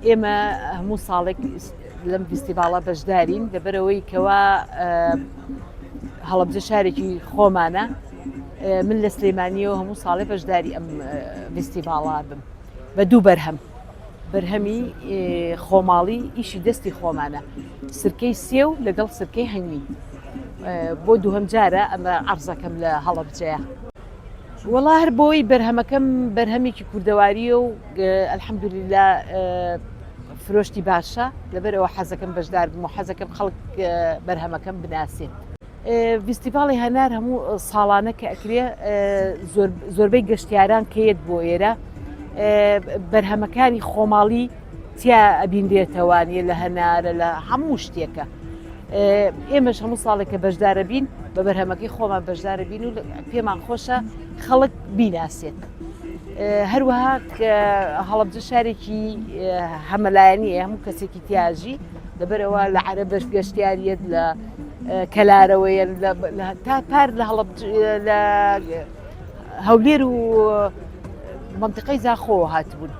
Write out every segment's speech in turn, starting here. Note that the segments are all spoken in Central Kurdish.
ئێمە هەموو ساڵێک لەم فیستیڤاڵە بەشدارین لەبەرەوەی کەوا هەڵەبجە شارێکی خۆمانە. من لە سلێمانیەوە هەموو ساڵێ بەشداری ئەم فیستیڤاڵە بم بە دوو بەرهەمی خۆماڵی ئیشی دەستی خۆمانە، سرکەی سێو لەگەڵ سرکەی هەنگی. بۆ دووهەم جارە ئەمە عەرزەکەم لە هەڵەبجەیە. وەڵا هەر بۆی بەرهەمەکەم بەرهەمێکی کوردەواریە و ئەلحەمدولیلا فرۆشتی باشە، لەبەرەوە حەزەکەم بەشدار بم و حەزەکەم خەڵک بەرهەمەکەم بناسێت. فیستیڤاڵی هەنار هەموو ساڵانە کە ئەکرێ زۆربەی گەشتیاران کەیت بۆ ئێرە بەرهەمەکانی خۆماڵی تیا ئەبینرێتەوانە لە هەنارە لە هەموو شتێکە. ئێمەش هەموو ساڵێک کە بەشدارە بین بە بەرهەمەکەی خۆمان بەشدارە بین و پێمان خۆشە خەڵک بیناسێت. هەروەها هەڵەبجە شارێکی هەمەلایەنیە، هەموو کەسێکی تیاژی لەبەرەوە لە عەرەبەش گەشتیاریەت لە کەلارەوەیە تا پار لە هەولێر و منتیقەی زاخۆوە هاتبوون.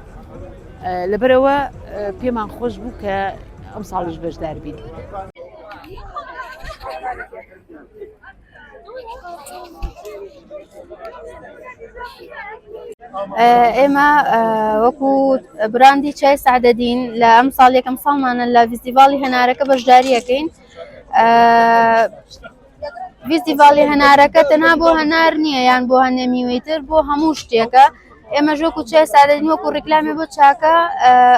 لەبەرەوە پێمان خۆش بوو کە ئەم ساڵش بەشدار بین. ئێمە وەکو براندی چای سعدەدین لە ئەم ساڵ یەکەم ساڵمانە لە فیستیڤاڵی هەنارەکە بەشداریەکەین. فیستیڤاڵی هەنارەکە تەنها بۆ هەنار نییە یان بۆ هەندێ میوەیتر، بۆ هەموو شتێکە. ئێمە وەکو چای سعدەدین وەکو ڕیکلامی بۆ چاکە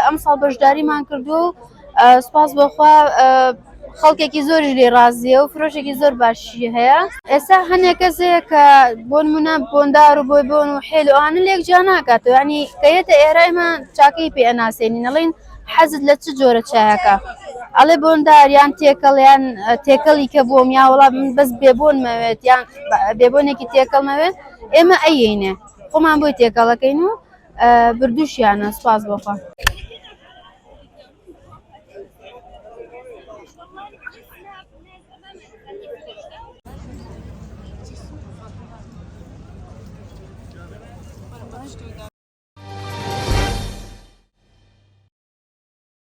ئەم ساڵ بەشداریمان کردو و سوپاس بۆخوا خەڵکێکی زۆری لێ ڕازیە و فرۆشێکی زۆر باشی هەیە. ئێستا هەندێک کەسەیە کە بۆ نمونە بۆندار و بۆی بۆن و حێل و ئانە لێک جا ناکاتەوە، یعنی کەیەتە ئێرە ئێمە چاکەی پێ ئەناسێنین، ئەڵێن حەزت لە چ جۆرە چایەکە، ئەڵێ بۆندار یان تێکەڵ یان تێکەڵی کە بۆم یا وەڵا بەس بێبۆن مەوێت یان بێبۆنێکی تێکەڵ مەوێت، ئێمە ئەیینێ خۆمان بۆی تێکەڵەکەین و بردووشیانە. سوپاس بۆخوا.